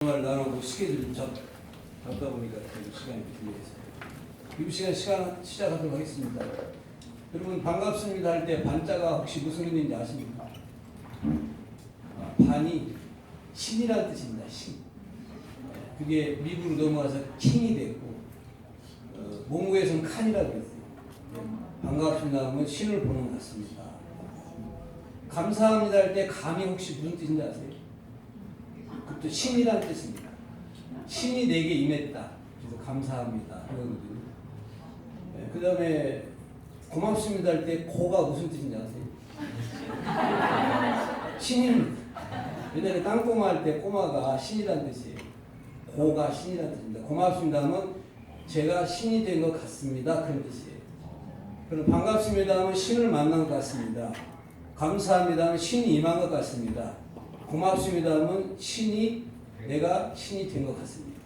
말 나누고 스케줄이 좀 잡다 보니까 좀 시간이 필요해서 시작하도록 하겠습니다. 여러분 반갑습니다 할 때 반자가 혹시 무슨 의미인지 아십니까? 반이 신이라는 뜻입니다. 신. 그게 미국으로 넘어와서 킹이 됐고 몽고에서는 칸이라고 했어요. 반갑습니다 하면 신을 보는 것 같습니다. 감사합니다 할 때 감이 혹시 무슨 뜻인지 아세요? 그것도 신이라는 뜻입니다. 신이 내게 임했다. 그래서 감사합니다. 그러거든요. 그 다음에 고맙습니다 할 때 고가 무슨 뜻인지 아세요? 신입니다. 옛날에 땅꼬마 할 때 꼬마가 신이라는 뜻이에요. 고가 신이라는 뜻입니다. 고맙습니다 하면 제가 신이 된 것 같습니다. 그런 뜻이에요. 그럼 반갑습니다 하면 신을 만난 것 같습니다. 감사합니다 하면 신이 임한 것 같습니다. 고맙습니다 하면 내가 신이 된 것 같습니다.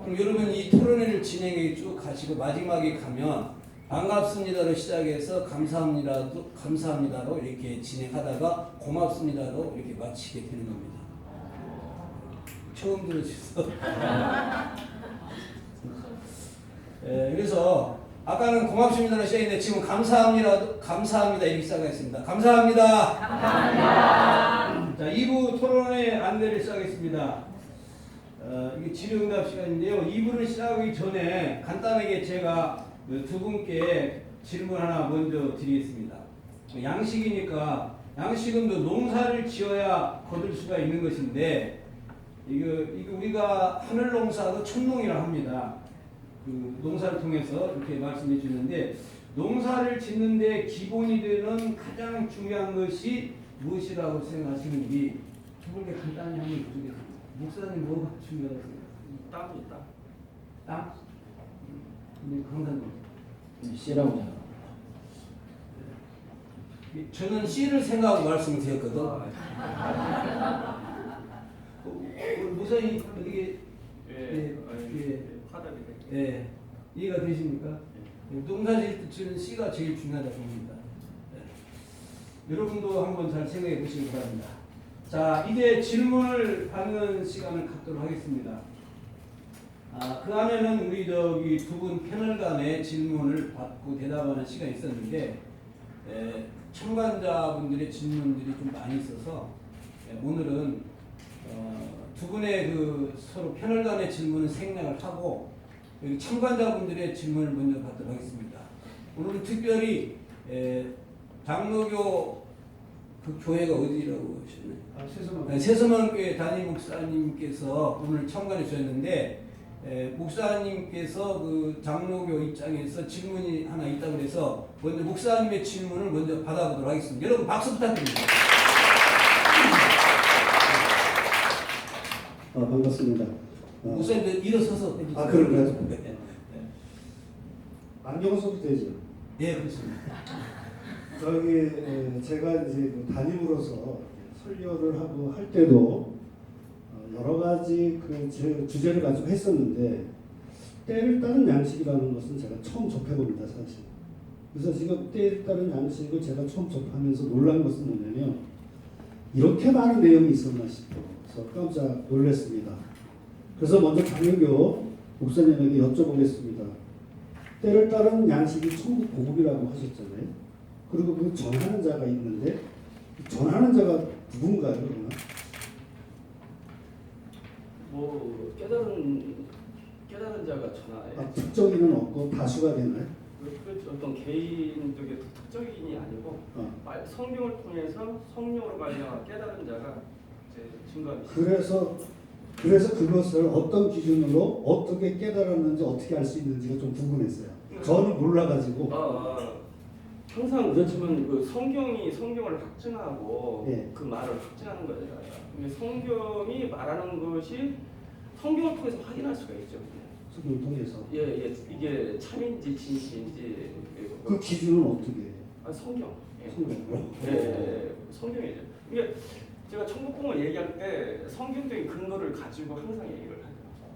그럼 여러분 이 토론회를 진행해 쭉 가시고 마지막에 가면 반갑습니다로 시작해서 감사합니다로 이렇게 진행하다가 고맙습니다로 이렇게 마치게 되는 겁니다. 처음 들어주셔서 그래서 아까는 고맙습니다로 시작했는데 지금 감사합니다 이렇게 시작하겠습니다. 감사합니다. 자, 2부 토론회 안내를 시작하겠습니다. 이게 질의응답 시간인데요. 2부를 시작하기 전에 간단하게 제가 두 분께 질문 하나 먼저 드리겠습니다. 양식이니까 양식은 또 농사를 지어야 거둘 수가 있는 것인데 이거 우리가 하늘 농사도 촌농이라고 합니다. 그 농사를 통해서 이렇게 말씀해 주는데 농사를 짓는데 기본이 되는 가장 중요한 것이 무엇이라고 생각하시는지 두 분께 간단히 한번 보겠습니다. 목사님 뭐가 중요하다고 생각하세요? 땅이다. 땅? 네, 강사님. 씨라고 생각합니다. 저는 씨를 생각하고 말씀을 드렸거든. 목사님 어떻게 화답이 돼. 이해가 되십니까? 농사질 때 씨가 제일 중요하다고 봅니다. 여러분도 한번 잘 생각해 보시기 바랍니다. 자, 이제 질문을 받는 시간을 갖도록 하겠습니다. 그 안에는 우리 두 분 패널 간의 질문을 받고 대답하는 시간이 있었는데 참관자분들의 질문들이 좀 많이 있어서 오늘은 두 분의 그 서로 패널 간의 질문을 생략을 하고 여기 참관자분들의 질문을 먼저 받도록 하겠습니다. 오늘은 특별히 장로교 그 교회가 어디라고 하셨나요? 세서만교회 담임 목사님께서 오늘 참관해 주셨는데 목사님께서 그 장로교 입장에서 질문이 하나 있다고 해서 먼저 목사님의 질문을 먼저 받아보도록 하겠습니다. 여러분 박수 부탁드립니다. 반갑습니다. 목사님들 일어서서 해주세요. 그런가요? 안경 써도 되죠? 네, 그렇습니다. 제가 이제 담임으로서 설교를 하고 할 때도 여러 가지 주제를 가지고 했었는데 때를 따른 양식이라는 것은 제가 처음 접해봅니다, 사실. 그래서 지금 때를 따른 양식을 제가 처음 접하면서 놀란 것은 뭐냐면 이렇게 많은 내용이 있었나 싶어서 깜짝 놀랐습니다. 그래서 먼저 장로교 목사님에게 여쭤보겠습니다. 때를 따른 양식이 천국 보급이라고 하셨잖아요. 그리고 그 전하는 자가 있는데 전하는 자가 누군가요? 그러면? 뭐 깨달은 자가 전하에. 특정인은 없고 다수가 되나요? 그렇죠. 어떤 개인적인 특정인이 아니고 성경을 통해서 성령으로 말미암아 깨달은 자가 증거합니다. 그래서 그것을 어떤 기준으로 어떻게 깨달았는지 어떻게 알 수 있는지가 좀 궁금했어요. 저는 몰라가지고. 항상 그렇지만 그 성경을 확증하고 예. 그 말을 확증하는 거잖아요. 근데 성경이 말하는 것이 성경을 통해서 확인할 수가 있죠. 성경을 통해서. 예, 이게 참인지 진실인지. 그 기준은 어떻게 해요? 성경. 성경으로? 예, 성경이죠. 이게 제가 천국공을 얘기할 때 성경적인 근거를 가지고 항상 얘기를 하죠.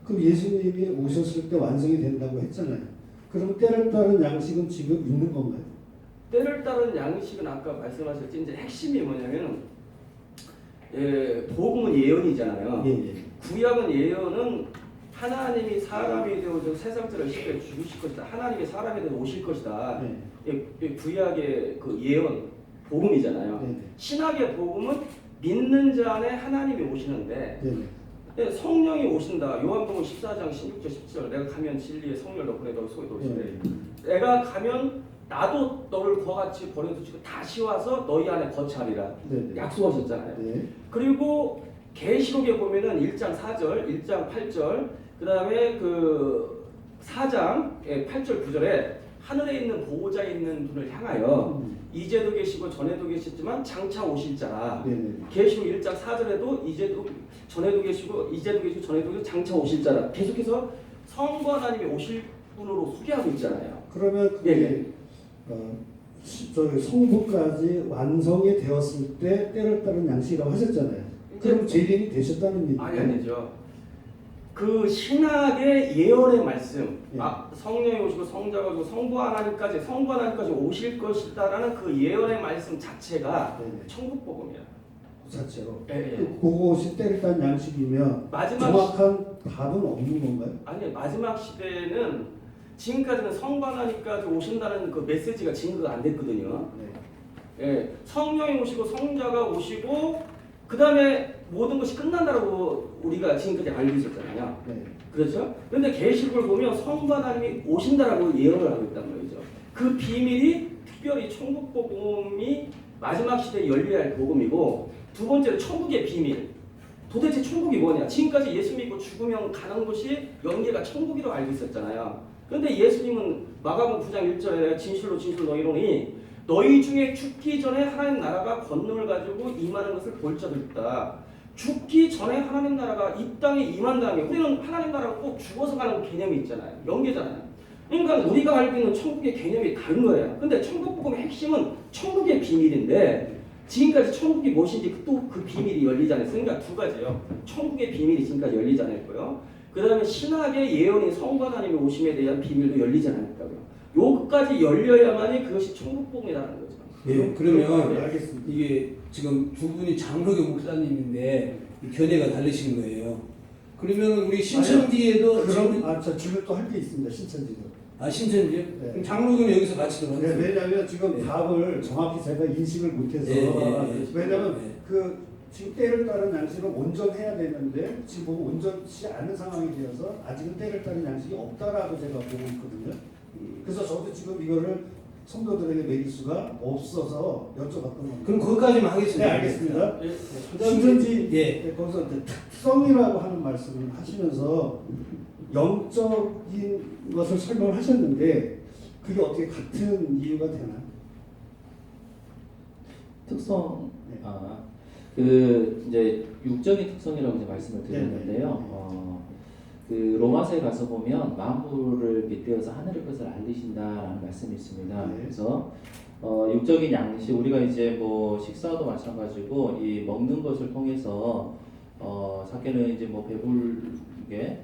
그럼 예수님이 오셨을 때 완성이 된다고 했잖아요. 그럼 때를 따른 양식은 지금 있는 건가요? 때를 따른 양식은 아까 말씀하셨지 이제 핵심이 뭐냐면 복음은 예언이잖아요. 예. 구약은 예언은 하나님이 사람이 되어서 세상들을 십에 죽으실 것이다. 하나님이 사람이 되어 오실 것이다. 네. 이 구약의 그 예언 복음이잖아요. 네. 신학의 복음은 믿는 자 안에 하나님이 오시는데 네. 성령이 오신다. 요한복음 14장 16절 17절 내가 가면 진리의 성령을 너 보내 너희 속에 놓으시되 내가 가면 나도 너를 그와 같이 버려두시고 다시 와서 너희 안에 거처하리라. 네. 약속하셨잖아요. 네. 그리고 계시록에 보면은 1장 4절, 1장 8절, 그 다음에 그 4장 8절 9절에 하늘에 있는 보호자에 있는 분을 향하여 이제도 계시고 전에도 계셨지만 장차 오실 자라. 네. 계시록 1장 4절에도 이제도 전에도 계시고 이제도 계시고 전에도 계시고 장차 오실 자라. 계속해서 성부 하나님이 오실 분으로 소개하고 있잖아요. 그러면 그게 저기 성부까지 완성이 되었을 때 때를 따른 양식이라고 하셨잖아요. 그럼 재림이 되셨다는 얘기예요? 아니죠. 그 신학의 예언의 말씀, 예. 성령이 오시고 성자가 오시고 성부 하나님까지 오실 것이다라는 그 예언의 말씀 자체가 네네. 천국 복음이야. 그 자체로. 예. 그것이 때를 딴 양식이면 마지막 정확한 답은 없는 건가요? 아니 마지막 시대에는 지금까지는 성부 하나님까지 오신다는 그 메시지가 증거가 안 됐거든요. 네. 예, 성령이 오시고 성자가 오시고 그 다음에 모든 것이 끝난다고 우리가 지금까지 알고 있었잖아요. 네. 그렇죠? 그런데 계시록을 보면 성부 하나님이 오신다라고 예언을 하고 있단 말이죠. 그 비밀이 특별히 천국 복음이 마지막 시대에 열려야 할 복음이고 두 번째로 천국의 비밀. 도대체 천국이 뭐냐? 지금까지 예수 믿고 죽으면 가는 곳이 영계가 천국이라고 알고 있었잖아요. 그런데 예수님은 마가복음 9장 1절에 진실로 너희로니 너희 중에 죽기 전에 하나님 나라가 권능을 가지고 임하는 것을 볼 자도 있다. 죽기 전에 하나님 나라가 이 땅에 임한다는 게 우리는 하나님 나라가 꼭 죽어서 가는 개념이 있잖아요. 영계잖아요. 그러니까 우리가 알고 있는 천국의 개념이 다른 거예요. 근데 천국 복음의 핵심은 천국의 비밀인데 지금까지 천국이 무엇인지 또 그 비밀이 열리지 않았어요. 그러니까 두 가지예요. 천국의 비밀이 지금까지 열리지 않았고요. 그 다음에 신학의 예언인 성부 하나님의 오심에 대한 비밀도 열리지 않았다고요. 요까지 열려야만이 그것이 천국 복음이라는 거죠. 예, 그러면 알겠습니다. 이게 지금 두 분이 장로교 목사님인데 견해가 다르신 거예요. 그러면 우리 신천지에도 그럼 저 질문 또 할 게 있습니다. 신천지도. 신천지요? 네. 그럼 장로교는 여기서 같이 들어가세요. 네, 왜냐하면 지금 네. 답을 정확히 제가 인식을 못해서 왜냐하면 그 지금 때를 따른 양식은 온전해야 되는데 지금 보면 온전치 않은 상황이 되어서 아직은 때를 따른 양식이 없다라고 제가 보고 있거든요. 그래서 저도 지금 이거를 성도들에게 매길 수가 없어서 여쭤봤던 겁니다. 그럼 거기까지만 하겠습니다. 네, 알겠습니다. 예. 신천지 예. 거기서 이제 특성이라고 하는 말씀을 하시면서 영적인 것을 설명을 하셨는데 그게 어떻게 같은 이유가 되나요? 특성, 네. 그 이제 육적인 특성이라고 이제 말씀을 드렸는데요. 네. 그 로마서에 가서 보면 만물을 빗대어서 하늘의 것을 알리신다라는 말씀이 있습니다. 네. 그래서 육적인 양식 우리가 이제 뭐 식사도 마찬가지고 이 먹는 것을 통해서 사케는 이제 뭐 배불게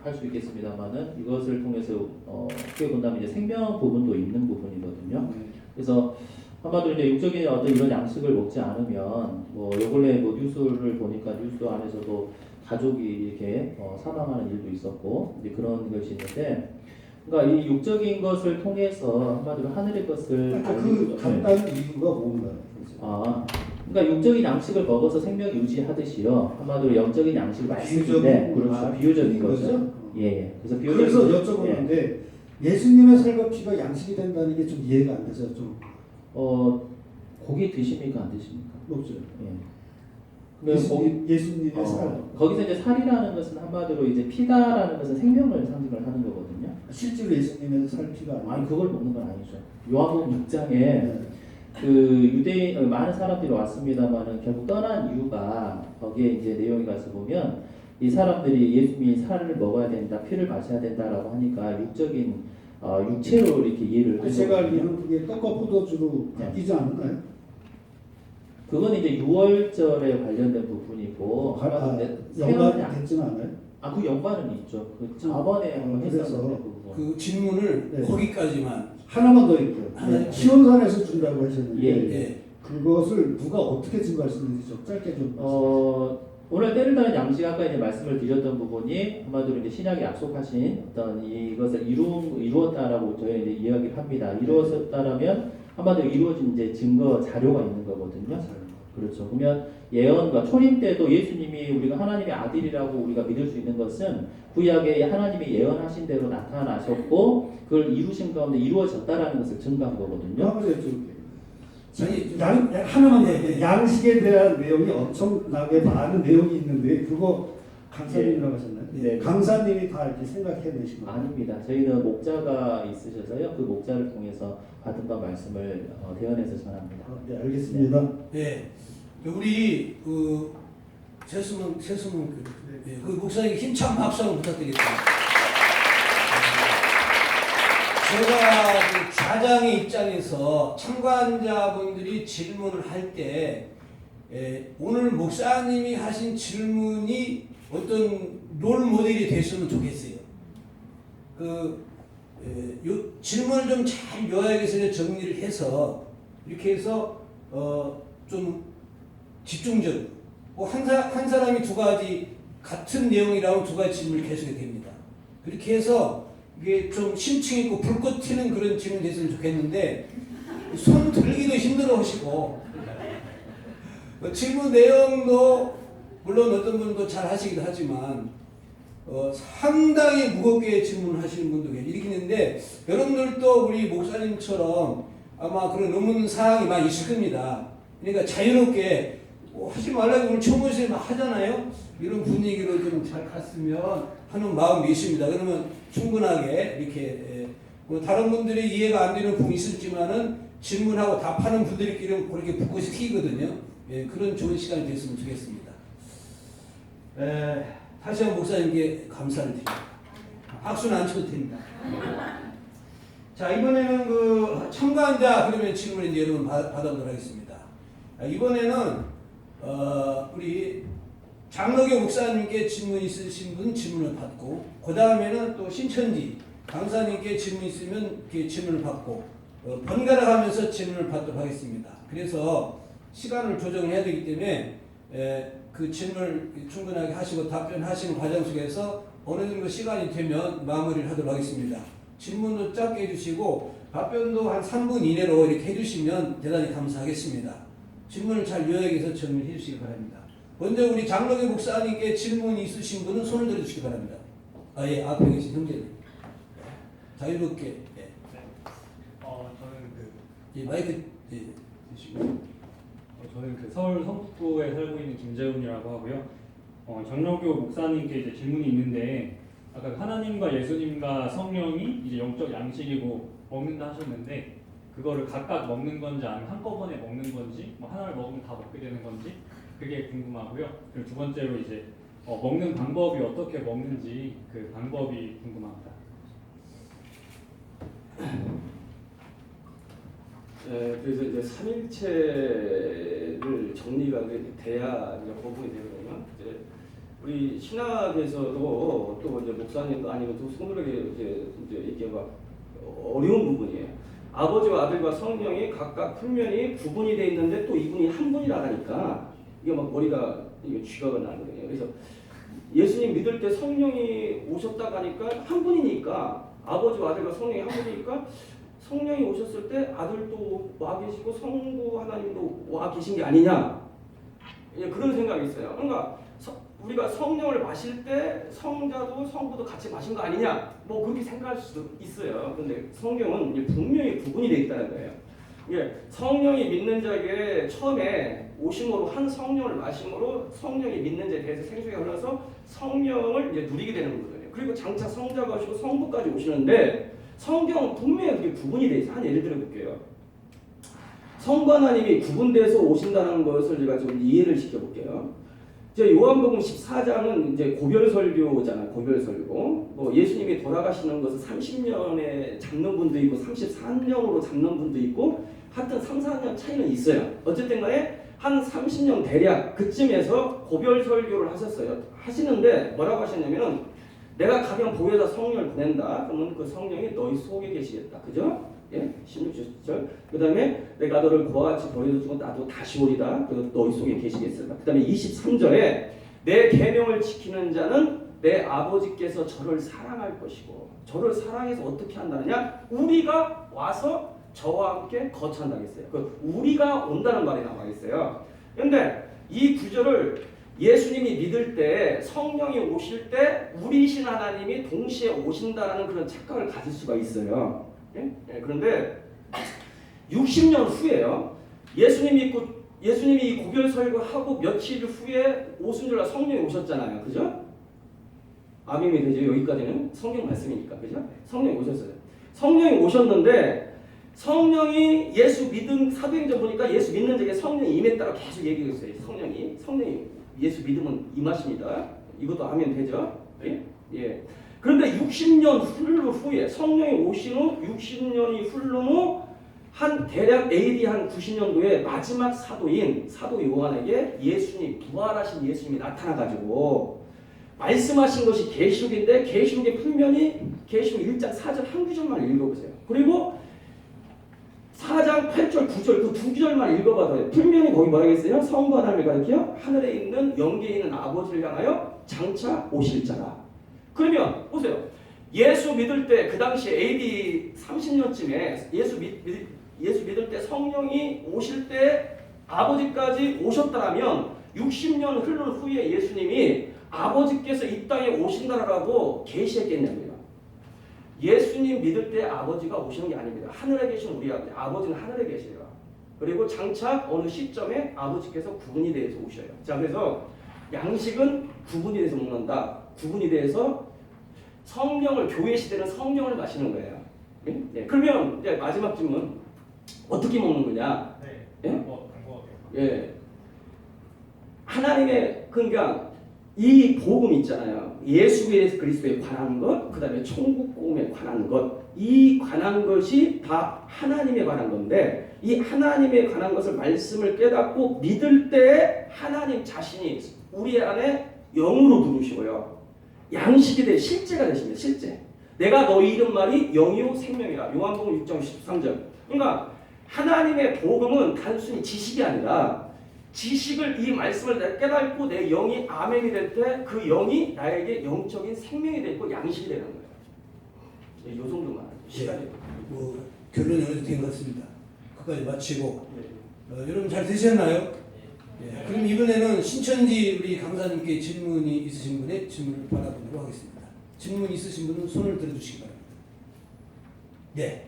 할 수 있겠습니다만은 이것을 통해서 어떻게 본다면 이제 생명 부분도 있는 부분이거든요. 그래서 한마디로 이제 육적인 어떤 이런 양식을 먹지 않으면 뭐 요 근래 뭐 뉴스를 보니까 뉴스 안에서도 가족이 이렇게 사망하는 일도 있었고 이제 그런 것이 있는데 그러니까 이 육적인 것을 통해서 한마디로 하늘의 것을 그 간단한 이유가 뭔가요? 그러니까 육적인 양식을 먹어서 생명 유지하듯이요 한마디로 영적인 양식을 말씀인데 그렇죠 비유적인 거죠. 예. 그래서 비유적인 그래서 여쭤보는데 예수님의 살과 피가 양식이 된다는 게 좀 이해가 안 돼서 좀 고기 드십니까 안 드십니까? 높죠. 예. 예수님의 살. 거기서 이제 살이라는 것은 한마디로 이제 피다라는 것은 생명을 상징을 하는 거거든요. 실제로 예수님의 살 피가 아니에요. 아니 그걸 먹는 건 아니죠. 요한복음 6장에 네. 그 유대인 많은 사람들이 왔습니다만은 결국 떠난 이유가 거기에 이제 내용이 가서 보면 이 사람들이 예수님이 살을 먹어야 된다, 피를 마셔야 된다라고 하니까 육적인 육체로 이렇게 이해를 하는 제가 거거든요. 알기로는 그게 떡과 포도주로 바뀌지 않나요? 그건 이제 6월절에 관련된 부분이고 연관이 됐지는 않아요? 그 연관은 있죠. 그 저번에 한번 그래서 했었는데 그 부분. 그 질문을 네. 거기까지만. 하나만 더 있고요. 하나. 시온산에서 준다고 하셨는데 예. 예. 그것을 누가 어떻게 증거할 수 있는지 좀 짧게 좀. 오늘 때를 따른 양식 아까 이제 말씀을 드렸던 부분이 한마디로 이제 신약이 약속하신 어떤 이것을 이루었다라고 저희는 이제 이야기를 합니다. 이루었다라면 한마디로 이루어진 이제 증거 자료가 있는 거거든요. 그렇죠. 그러면 예언과 초림 때도 예수님이 우리가 하나님의 아들이라고 우리가 믿을 수 있는 것은 구약에 하나님이 예언하신 대로 나타나셨고 그걸 이루신 가운데 이루어졌다라는 것을 증거한 거거든요. 아니, 하나만 더 양식에 대한 내용이 엄청나게 많은 내용이 있는데 그거 강사님이라고 하셨나요? 네. 강사님이 다 이렇게 생각해내신 거예요? 아닙니다. 저희는 목자가 있으셔서요. 그 목자를 통해서 받은 바 말씀을 대언해서 전합니다. 네, 알겠습니다. 네, 우리 그 세수문 그 목사님 힘찬 박수 한번 부탁드리겠습니다. 제가 그 좌장의 입장에서 참관자분들이 질문을 할 때 오늘 목사님이 하신 질문이 어떤 롤 모델이 됐으면 좋겠어요. 질문을 좀 잘 요약해서 정리를 해서 이렇게 해서 좀 집중적으로 한 사람이 두 가지 같은 내용이라면 두 가지 질문을 계속해야 됩니다. 그렇게 해서 이게 좀 심층 있고 불꽃 튀는 그런 질문 됐으면 좋겠는데 손 들기도 힘들어 하시고 질문 내용도 물론 어떤 분도 잘 하시기도 하지만 상당히 무겁게 질문을 하시는 분도 계시는데 여러분들도 우리 목사님처럼 아마 그런 의문 사항이 많이 있을 겁니다. 그러니까 자유롭게 하지 말라고 오늘 청문회에서 막 하잖아요. 이런 분위기로 좀 잘 갔으면 하는 마음이 있습니다. 그러면 충분하게 이렇게 다른 분들이 이해가 안 되는 부분이 있을지만은 질문하고 답하는 분들끼리는 그렇게 불꽃이 튀거든요. 그런 좋은 시간이 됐으면 좋겠습니다. 다시 한번 목사님께 감사를 드립니다. 박수는 안 쳐도 됩니다. 자, 이번에는 그 참가자 그러면 질문을 이제 여러분 받아보도록 하겠습니다. 이번에는 우리 장로교 목사님께 질문 있으신 분 질문을 받고 그 다음에는 또 신천지 강사님께 질문 있으면 질문을 받고 번갈아 가면서 질문을 받도록 하겠습니다. 그래서 시간을 조정해야 되기 때문에 그 질문을 충분하게 하시고 답변하시는 과정 속에서 어느 정도 시간이 되면 마무리를 하도록 하겠습니다. 질문도 짧게 해주시고 답변도 한 3분 이내로 이렇게 해주시면 대단히 감사하겠습니다. 질문을 잘 요약해서 정리해 주시기 바랍니다. 먼저 우리 장로교 목사님께 질문이 있으신 분은 손을 들어주시기 바랍니다. 예, 앞에 계신 형제님. 자유롭게. 예. 저는 마이크 드시고. 저는 서울 성북구에 살고 있는 김재훈이라고 하고요. 장로교 목사님께 이제 질문이 있는데 아까 하나님과 예수님과 성령이 이제 영적 양식이고 먹는다 하셨는데 그거를 각각 먹는 건지 아니면 한꺼번에 먹는 건지 뭐 하나를 먹으면 다 먹게 되는 건지 그게 궁금하고요. 그리고 두 번째로 이제 먹는 방법이 어떻게 먹는지 그 방법이 궁금합니다. 그래서 이제 삼일체를 정리가 돼야 이제 거부이 되거든요. 이제 우리 신학에서도 또 이제 목사님도 아니면 또 성도에게 이게 막 어려운 부분이에요. 아버지와 아들과 성령이 각각 풀면이 구분이 돼 있는데 또 이분이 한 분이라니까 이게 막 머리가 이게 쥐가 나거든요. 그래서 예수님 믿을 때 성령이 오셨다고 하니까 한 분이니까 아버지와 아들과 성령이 한 분이니까 성령이 오셨을 때 아들도 와 계시고 성부 하나님도 와 계신 게 아니냐 그런 생각이 있어요. 그러니까 우리가 성령을 마실 때 성자도 성부도 같이 마신 거 아니냐 뭐 그렇게 생각할 수도 있어요. 근데 성경은 분명히 구분이 되어 있다는 거예요. 성령이 믿는 자에게 처음에 오심으로 한 성령을 마심으로 성령이 믿는 자에 대해서 생수가 흘러서 성령을 이제 누리게 되는 거거든요. 그리고 장차 성자가 오시고 성부까지 오시는데 성경은 분명히 그게 구분이 되어 있어요. 한 예를 들어 볼게요. 성부 하나님이 구분돼서 오신다는 것을 제가 좀 이해를 시켜볼게요. 이제 요한복음 14장은 이제 고별설교잖아요. 고별설교. 뭐 예수님이 돌아가시는 것을 30년에 잡는 분도 있고 34년으로 잡는 분도 있고 하여튼 3, 4년 차이는 있어요. 어쨌든 간에 한 30년 대략 그쯤에서 고별설교를 하셨어요. 하시는데 뭐라고 하셨냐면은 내가 가면 보혜사 성령을 보낸다. 그러면 그 성령이 너희 속에 계시겠다. 그죠? 예? 16절. 그 다음에 내가 너를 고아같이 버려두고 나도 다시 오리다. 그리고 너희 속에 계시겠습니다. 그 다음에 23절에 내 계명을 지키는 자는 내 아버지께서 저를 사랑할 것이고 저를 사랑해서 어떻게 한다느냐? 우리가 와서 저와 함께 거처한다고 했어요. 그 우리가 온다는 말이 나와 있어요. 그런데 이 구절을 예수님이 믿을 때 성령이 오실 때 우리이신 하나님이 동시에 오신다는 그런 착각을 가질 수가 있어요. 예? 예, 그런데 60년 후에요. 예수님이 이 고별 설교하고 며칠 후에 오순절날 성령이 오셨잖아요. 그죠? 아멘이 되죠. 여기까지는 성경 말씀이니까. 그죠? 성령이 오셨어요. 성령이 오셨는데 성령이 예수 믿은 사도행전 보니까 예수 믿는 자에게 성령이 임했다고 계속 얘기하고 있어요. 성령이 예수 믿으면 임하십니다. 이것도 하면 되죠. 예? 예. 그런데 60년 후에 성령이 오신 후 60년이 흐른 후 한 대략 AD 한 90년도에 마지막 사도인 사도 요한에게 예수님 부활하신 예수님이 나타나가지고 말씀하신 것이 계시록인데 계시록의 풀면이 계시록 1장 4절 한 구절만 읽어보세요. 그리고 4장 8절 9절 그 두 구절만 읽어봐도 풀면이 거기 뭐라고 했어요? 성부 하나님을 가리켜 하늘에 있는 영계에 있는 아버지를 향하여 장차 오실 자라. 그러면 보세요. 예수 믿을 때 그 당시 AD 30년쯤에 예수 믿을 때 성령이 오실 때 아버지까지 오셨다면 60년 흐른 후에 예수님이 아버지께서 이 땅에 오신다라고 계시했겠냐고요. 예수님 믿을 때 아버지가 오시는 게 아닙니다. 하늘에 계신 우리 아버지는 하늘에 계세요. 그리고 장차 어느 시점에 아버지께서 구분이 돼서 오셔요. 자, 그래서 양식은 구분이 돼서 먹는다. 구분이 돼서 성령을 교회 시대는 성령을 마시는 거예요. 네. 그러면 이제 마지막 질문 어떻게 먹는 거냐? 네. 예? 예. 하나님의 그러니까 이 복음 있잖아요. 예수 그리스도에 관한 것, 그 다음에 천국 복음에 관한 것, 이 관한 것이 다 하나님에 관한 건데 이 하나님에 관한 것을 말씀을 깨닫고 믿을 때 하나님 자신이 우리 안에 영으로 들으시고요. 양식이 돼 실제가 되십니다. 실제. 내가 너희 이름 말이 영이요 생명이라. 요한복음 6장 13절. 그러니까 하나님의 복음은 단순히 지식이 아니라 지식을 이 말씀을 내가 깨닫고 내 영이 아멘이 될 때 그 영이 나에게 영적인 생명이 되고 양식이 되는 거예요. 이 정도만 시간이. 뭐 결론이 어느 정도 된 것 같습니다. 끝까지 마치고 여러분 잘 되셨나요? 예, 그럼 이번에는 신천지 우리 강사님께 질문이 있으신 분의 질문을 받아보도록 하겠습니다. 질문 있으신 분은 손을 들어주시기 바랍니다. 네,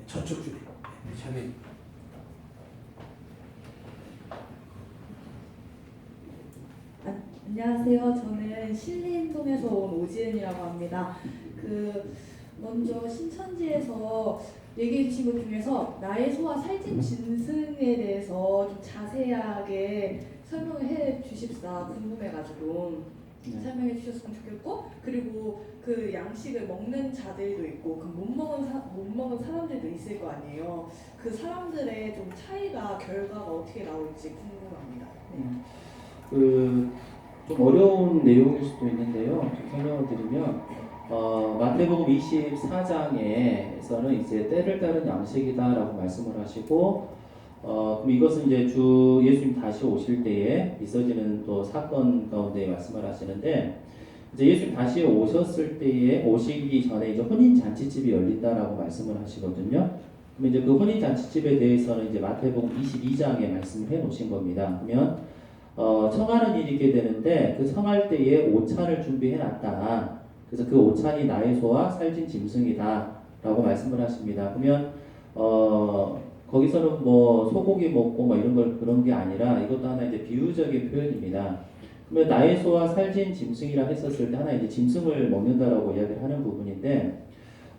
저쪽 줄에 자매. 안녕하세요. 저는 신림동에서 온 오지은이라고 합니다. 먼저 신천지에서 얘기해 주신 것 중에서 나의 소와 살찐 짐승에 대해서 좀 자세하게 설명을 해 주십사 궁금해가지고 설명해 주셨으면 좋겠고, 그리고 그 양식을 먹는 자들도 있고 못 먹은 사람들도 있을 거 아니에요. 그 사람들의 좀 차이가 결과가 어떻게 나올지 궁금합니다. 네. 좀 어려운 내용일 수도 있는데요. 좀 설명을 드리면 마태복음 24장에서는 이제 때를 따른 양식이다라고 말씀을 하시고 그럼 이것은 이제 주 예수님 다시 오실 때에 있어지는 또 사건 가운데 말씀을 하시는데 이제 예수님 다시 오셨을 때에 오시기 전에 이제 혼인 잔치집이 열린다라고 말씀을 하시거든요. 그럼 이제 그 혼인 잔치집에 대해서는 이제 마태복음 22장에 말씀을 해 놓으신 겁니다. 그러면 청하는 일이 있게 되는데 그 청할 때에 오찬을 준비해 놨다. 그래서 그 오찬이 나의 소와 살찐 짐승이다 라고 말씀을 하십니다. 그러면 거기서는 뭐 소고기 먹고 뭐 이런 걸 그런 게 아니라 이것도 하나 이제 비유적인 표현입니다. 그러면 나의 소와 살찐 짐승이라 했었을 때 하나 이제 짐승을 먹는다라고 이야기를 하는 부분인데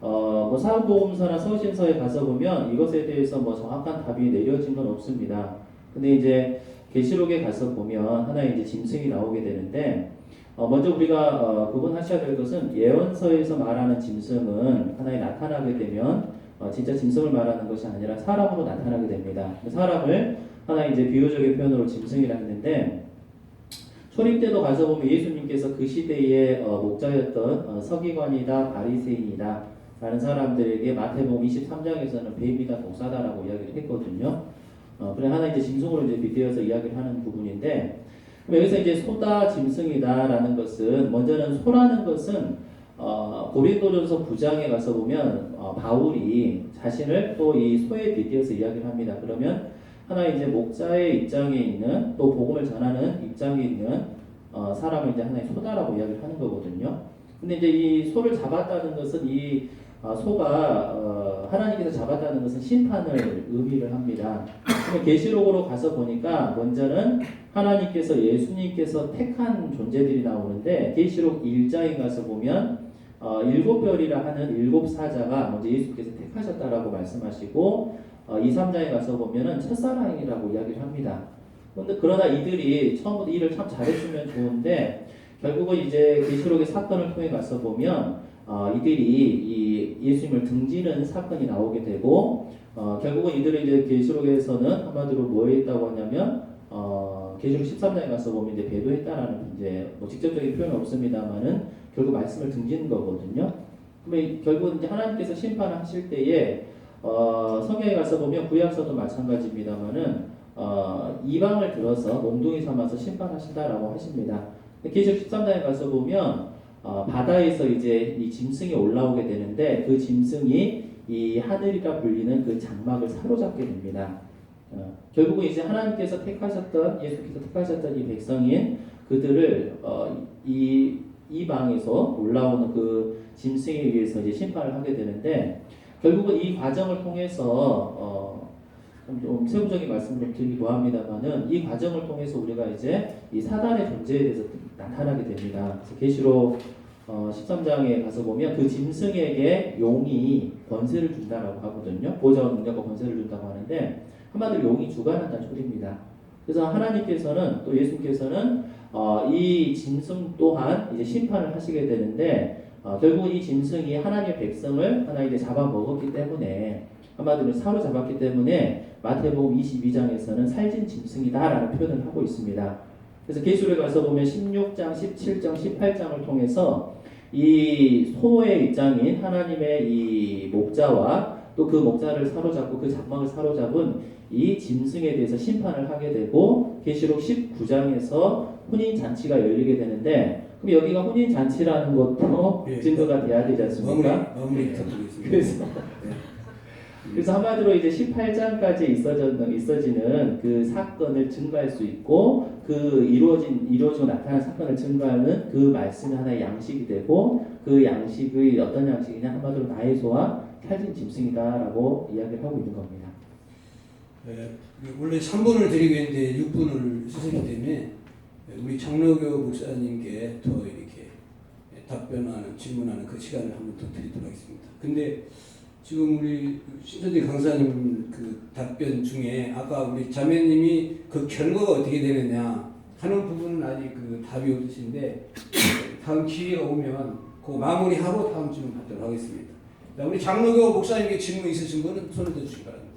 뭐 사도복음서나 서신서에 가서 보면 이것에 대해서 뭐 정확한 답이 내려진 건 없습니다. 근데 이제 계시록에 가서 보면 하나의 이제 짐승이 나오게 되는데 먼저 우리가 구분하셔야 될 것은 예언서에서 말하는 짐승은 하나에 나타나게 되면 진짜 짐승을 말하는 것이 아니라 사람으로 나타나게 됩니다. 사람을 하나의 이제 비유적인 표현으로 짐승이라 했는데 초림 때도 가서 보면 예수님께서 그 시대의 목자였던 서기관이다 바리새인이다 라는 사람들에게 마태복음 23장에서는 뱀이다 독사다라고 이야기를 했거든요. 그래 하나 이제 짐승으로 이제 빗대어서 이야기를 하는 부분인데 여기서 이제 소다 짐승이다라는 것은 먼저는 소라는 것은 고린도전서 9장에 가서 보면 바울이 자신을 또 이 소에 빗대어서 이야기를 합니다. 그러면 하나의 이제 목자의 입장에 있는 또 복음을 전하는 입장에 있는 사람을 이제 하나의 소다라고 이야기를 하는 거거든요. 근데 이제 이 소를 잡았다는 것은 이 소가 하나님께서 잡았다는 것은 심판을 의미를 합니다. 그러면 계시록으로 가서 보니까 먼저는 하나님께서 예수님께서 택한 존재들이 나오는데 계시록 1장에 가서 보면 7별이라 하는 7사자가 먼저 예수께서 택하셨다라고 말씀하시고 2, 3장에 가서 보면은 첫사랑이라고 이야기를 합니다. 그런데 그러나 이들이 처음부터 일을 참 잘했으면 좋은데 결국은 이제 계시록의 사건을 통해 가서 보면 이들이 이 예수님을 등지는 사건이 나오게 되고 결국은 이들은 이제 계시록에서는 한마디로 뭐 했다고 하냐면 계시록 13장에 가서 보면 이제 배도했다라는 이제 뭐 직접적인 표현은 없습니다만은 결국 말씀을 등지는 거거든요. 그러면 결국은 이제 하나님께서 심판을 하실 때에 성경에 가서 보면 구약서도 마찬가지입니다만은 이방을 들어서 몽둥이 삼아서 심판하신다라고 하십니다. 계시록 13장에 가서 보면 바다에서 이제 이 짐승이 올라오게 되는데 그 짐승이 이 하늘이라 불리는 그 장막을 사로잡게 됩니다. 결국은 이제 하나님께서 택하셨던 예수께서 택하셨던 이 백성인 그들을 이 방에서 올라오는 그 짐승에 의해서 이제 심판을 하게 되는데 결국은 이 과정을 통해서 좀 세부적인 말씀을 드리기도 합니다만은 이 과정을 통해서 우리가 이제 이 사단의 존재에 대해서 나타나게 됩니다. 그래서 계시록 13장에 가서 보면 그 짐승에게 용이 권세를 준다라고 하거든요. 보좌와 능력과 권세를 준다고 하는데 한마디로 용이 주관한다는 소리입니다. 그래서 하나님께서는 또 예수께서는 이 짐승 또한 이제 심판을 하시게 되는데 결국 이 짐승이 하나님의 백성을 하나 이제 잡아먹었기 때문에 한마디로 사로잡았기 때문에 마태복음 22장에서는 살진 짐승이다라는 표현을 하고 있습니다. 그래서 계시록에 가서 보면 16장, 17장, 18장을 통해서 이 소의 입장인 하나님의 이 목자와 또 그 목자를 사로잡고 그 장막을 사로잡은 이 짐승에 대해서 심판을 하게 되고 계시록 19장에서 혼인 잔치가 열리게 되는데 그럼 여기가 혼인 잔치라는 것도 증거가 돼야 되지 않습니까? 마무리 부탁드리겠습니다. 그래서 한마디로 이제 18장까지 있어지는 그 사건을 증거할 수 있고 그 이루어지고 나타난 사건을 증거하는 그 말씀이 하나의 양식이 되고 그 양식의 어떤 양식이냐 한마디로 나의 소와 탈진 짐승이다라고 이야기를 하고 있는 겁니다. 원래 3분을 드리고 있는데 6분을 쓰셨기 때문에 우리 장로교 목사님께 더 이렇게 답변하는 질문하는 그 시간을 한번 더 드리도록 하겠습니다. 근데 지금 우리 신천지 강사님 그 답변 중에 아까 우리 자매님이 그 결과가 어떻게 되느냐 하는 부분은 아직 그 답이 없으신데 다음 기회가 오면 그 마무리하고 다음 질문 받도록 하겠습니다. 자, 우리 장로교 목사님께 질문 있으신 분은 손을 들어주시기 바랍니다.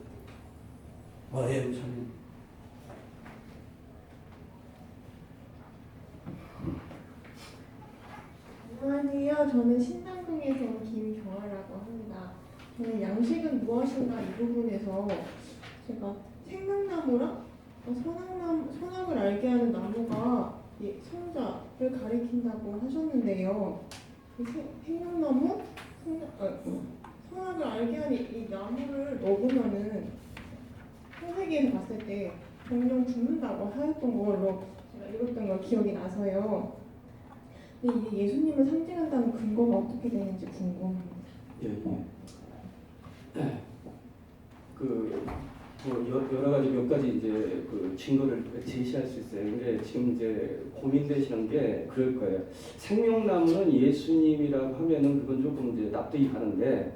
예, 우리 장로님. 안녕하세요. 저는 신당동에서 온 김경아라고 합니다. 저는 양식은 무엇인가 이 부분에서 제가 생명나무랑 선악을 알게 하는 나무가 성자를 가리킨다고 하셨는데요. 생명나무, 선악을 알게 하는 이 나무를 먹으면은 창세기에서 봤을 때 정령 죽는다고 하였던 걸로 제가 읽었던 걸 기억이 나서요. 근데 이게 예수님을 상징한다는 근거가 어떻게 되는지 궁금합니다. 여러 가지 몇 가지 이제 그 증거를 제시할 수 있어요. 근데 지금 이제 고민되시는 게 그럴 거예요. 생명나무는 예수님이라고 하면은 그건 조금 이제 납득이 가는데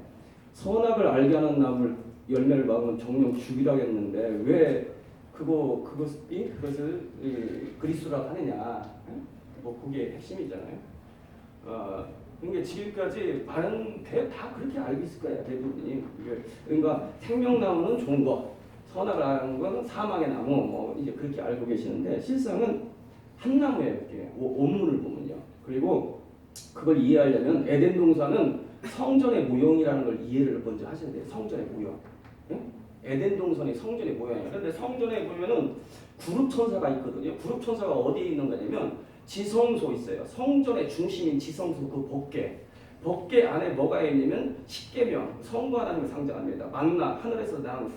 선악을 알게 하는 나무를 열매를 막으면 정령 죽이라고 했는데 왜 그것을 그리스도라고 하느냐? 뭐 그게 핵심이잖아요. 그러니까 지금까지 많은 다 그렇게 알고 있을 거예요. 대부분이. 그러니까 생명나무는 좋은 거, 선악을 아는 건 사망의 나무, 뭐 이제 그렇게 알고 계시는데 실상은 한 나무예요. 이렇게 원문을 보면요. 그리고 그걸 이해하려면 에덴 동산은 성전의 모형이라는 걸 이해를 먼저 하셔야 돼요. 성전의 모형. 응? 에덴 동산이 성전의 모양이에요. 그런데 성전에 보면은 그룹 천사가 있거든요. 그룹 천사가 어디에 있는 거냐면 지성소 있어요. 성전의 중심인 지성소 그 법궤 안에 뭐가 있냐면 십계명, 성부 하나님을 상징합니다. 만나 하늘에서 나는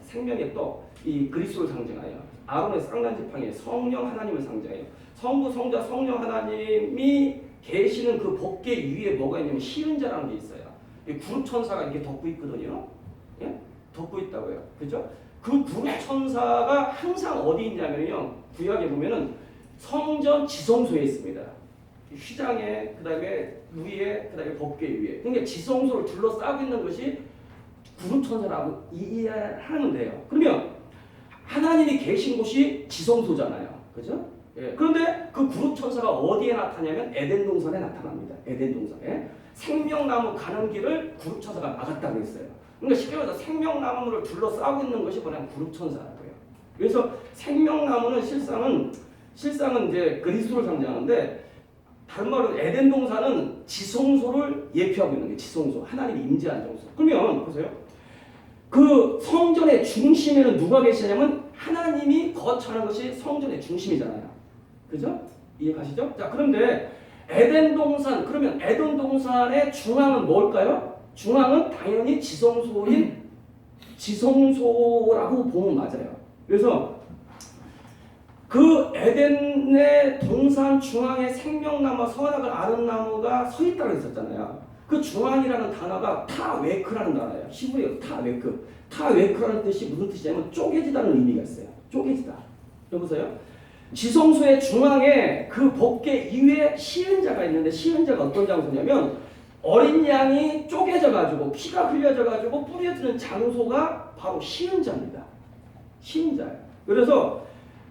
생명의 떡, 이 그리스도를 상징하여 아론의 쌍난 지팡이 성령 하나님을 상징해요. 성부, 성자, 성령 하나님이 계시는 그 법궤 위에 뭐가 있냐면 시은자라는 게 있어요. 이 그룹 천사가 이렇게 덮고 있거든요. 예? 덮고 있다고요. 그죠? 그 그룹 천사가 항상 어디 있냐면요. 구약에 보면은 성전 지성소에 있습니다. 휘장에, 그 다음에 위에, 그 다음에 법궤 위에. 그러니까 지성소를 둘러싸고 있는 것이 그룹 천사라고 이해하면 돼요. 그러면 하나님이 계신 곳이 지성소잖아요. 그죠? 예. 그런데 그 그룹 천사가 어디에 나타나냐면 에덴 동산에 나타납니다. 에덴 동산에. 생명나무 가는 길을 그룹 천사가 막았다고 했어요. 그러니까 쉽게 말해서 생명나무를 둘러싸고 있는 것이 뭐냐면 그룹 천사라고요. 그래서 생명나무는 실상은 이제 그리스도를 상징하는데 다른 말로 에덴 동산은 지성소를 예표하고 있는 게 지성소, 하나님이 임재한 장소. 그러면 보세요. 그 성전의 중심에는 누가 계시냐면 하나님이 거처하는 것이 성전의 중심이잖아요. 그죠? 이해 가시죠? 자, 그런데 에덴 동산, 그러면 에덴 동산의 중앙은 뭘까요? 중앙은 당연히 지성소라고 보면 맞아요. 그래서 그 에덴의 동산 중앙에 생명나무, 선악을 아는 나무가 서 있다고 했었잖아요. 그 중앙이라는 단어가 타웨크라는 단어예요. 히브리어 타웨크. 타웨크라는 뜻이 무슨 뜻이냐면 쪼개지다는 의미가 있어요. 쪼개지다. 여보세요? 지성소의 중앙에 그 법궤 이외에 시은자가 있는데 시은자가 어떤 장소냐면 어린 양이 쪼개져가지고 피가 흘려져가지고 뿌려지는 장소가 바로 시은자입니다. 시은자예요. 그래서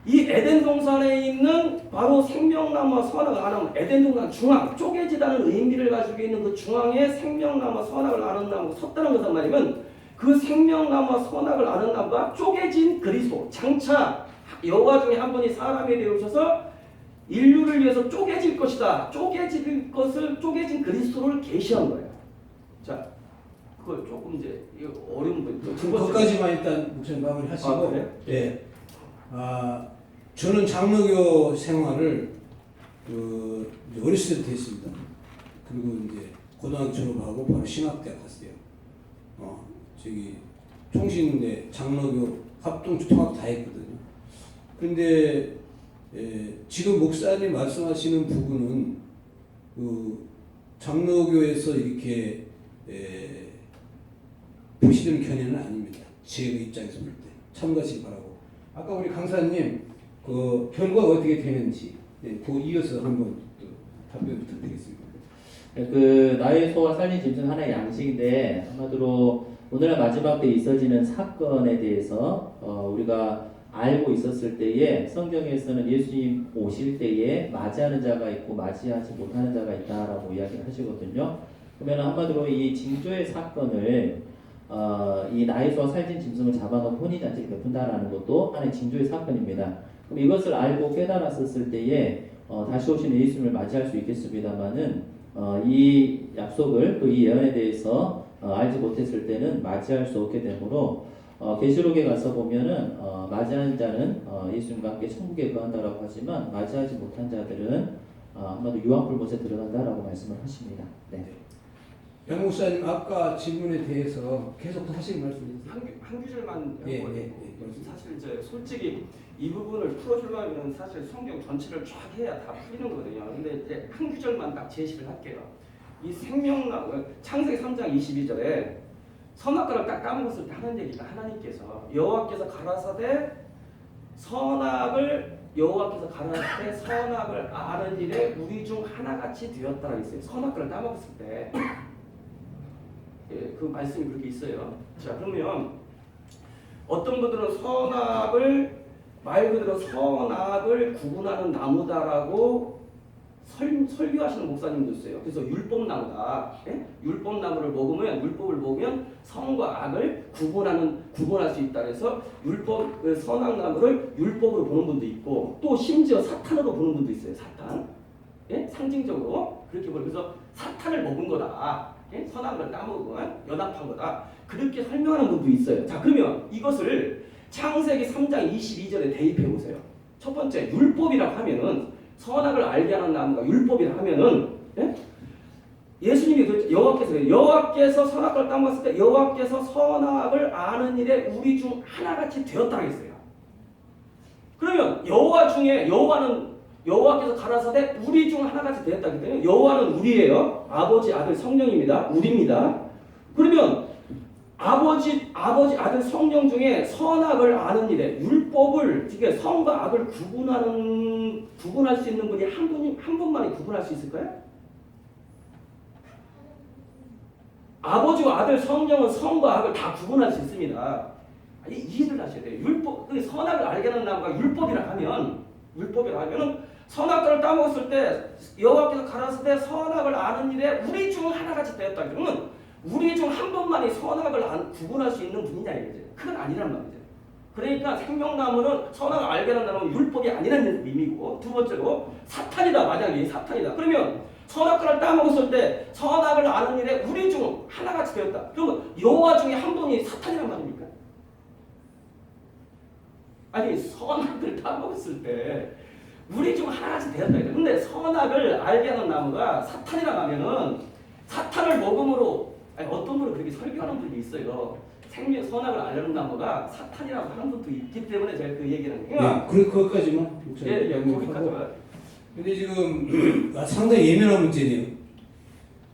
이 에덴 동산에 있는 바로 생명나무와 선악을 아는 에덴 동산 중앙, 쪼개지다는 의미를 가지고 있는 그 중앙에 생명나무와 선악을 아는 나무가 섰다는 것은 말이면 그 생명나무와 선악을 아는 나무가 쪼개진 그리스도, 장차 여호와 중에 한 분이 사람이 되어오셔서 인류를 위해서 쪼개질 것이다. 쪼개진 그리스도를 계시한 거예요. 자, 그걸 조금 이제 어려운 부분. 그것까지만 일단 목사님 마무리하시고. 아, 그래요? 예. 저는 장로교 생활을 이제 어렸을 때부터 했습니다. 그리고 이제 고등학교 졸업하고 바로 신학대학 갔어요. 총신대, 장로교, 합동, 통합 다 했거든요. 그런데 지금 목사님 말씀하시는 부분은 그 장로교에서 이렇게 보시는 견해는 아닙니다. 제 입장에서 볼 때 참고하시기 바라고. 아까 우리 강사님 그 결과가 어떻게 되는지 그 이어서 한번 답변 부탁드리겠습니다. 그 나의 소와 살린 짐승 하나의 양식인데 한마디로 오늘날 마지막 때 있어지는 사건에 대해서 우리가 알고 있었을 때에 성경에서는 예수님 오실 때에 맞이하는 자가 있고 맞이하지 못하는 자가 있다라고 이야기를 하시거든요. 그러면 한마디로 이 징조의 사건을 이 나의 소와 살찐 짐승을 잡아놓은 혼인잔치를 베푼다라는 것도 하나의 징조의 사건입니다. 그럼 이것을 알고 깨달았었을 때에 다시 오시는 예수님을 맞이할 수 있겠습니다만은 이 약속을 또 이 예언에 대해서 알지 못했을 때는 맞이할 수 없게 되므로 계시록에 가서 보면은 맞이하는 자는 예수님과 함께 천국에 거한다라고 하지만 맞이하지 못한 자들은 한마디로 유황불못에 들어간다라고 말씀을 하십니다. 네. 양 목사님 아까 질문에 대해서 계속 하신 말씀이 한 구절만 예, 하고 예, 예. 사실 이제 솔직히 이 부분을 풀어주려면 사실 성경 전체를 쫙 해야 다 풀리는 거거든요. 근데 이제 한 구절만 딱 제시를 할게요. 이 생명나무 창세기 3장 22절에 선악과를 딱 까먹었을 때 하는 얘기가 하나님께서 여호와께서 가라사대 여호와께서 가라사대 선악을 아는 일에 우리 중 하나같이 되었다라고 했어요. 선악과를 까먹었을 때 예, 그 말씀이 그렇게 있어요. 자, 그러면 어떤 분들은 말 그대로 선악을 구분하는 나무다라고 설교하시는 목사님도 있어요. 그래서 율법나무다. 예? 율법나무를 율법을 먹으면 선과 악을 구분할 수 있다. 그래서 선악나무를 율법으로 보는 분도 있고 또 심지어 사탄으로 보는 분도 있어요. 사탄. 예? 상징적으로 그렇게 보고 그래서 사탄을 먹은 거다. 예? 선악을 따먹은 연합한 거다. 그렇게 설명하는 분도 있어요. 자, 그러면 이것을 창세기 3장 22절에 대입해 보세요. 첫 번째, 율법이라고 하면은 선악을 알게 하는 나무가 율법이라 하면은 예? 예수님이 그랬죠. 여호와께서 선악을 따먹었을 때 여호와께서 선악을 아는 일에 우리 중 하나같이 되었다고 했어요. 그러면 여호와 중에 여호와께서 가라사대 우리 중 하나같이 되었다기 때문에 여호와는 우리예요. 아버지, 아들, 성령입니다. 우리입니다. 그러면 아버지, 아들, 성령 중에 선악을 아는 일에 율법을 이게 선과 악을 구분할 수 있는 분이 한 분만이 구분할 수 있을까요? 아버지와 아들, 성령은 선과 악을 다 구분할 수 있습니다. 이해를 하셔야 돼요. 율법, 선악을 알게 하는 나무가 율법이라 하면 선악과를 따먹었을 때 여호와께서 가라사대 때 선악을 아는 일에 우리 중 하나같이 되었다. 그러면 우리 중 한 분만이 선악을 구분할 수 있는 분이냐 이거죠. 그건 아니란 말이죠. 그러니까 생명나무는 선악을 알게 하는 나무는 율법이 아니라는 의미고, 두 번째로 사탄이다. 만약에 사탄이다. 그러면 선악과를 따먹었을 때 선악을 아는 일에 우리 중 하나같이 되었다. 그러면 여호와 중에 한 분이 사탄이란 말입니까? 아니, 선악을 따먹었을 때 우리 중 하나같이 되었다. 근데 선악을 알게 하는 나무가 사탄이라고 하면은 사탄을 먹음으로 어떤 분은 그렇게 설교하는 분이 있어요. 선악을 알려는 나무가 사탄이라고 하는 분도 있기 때문에 제가 그 얘기를 네, 그것까지만 목사님. 거기까지만. 근데 지금 상당히 예민한 문제네요.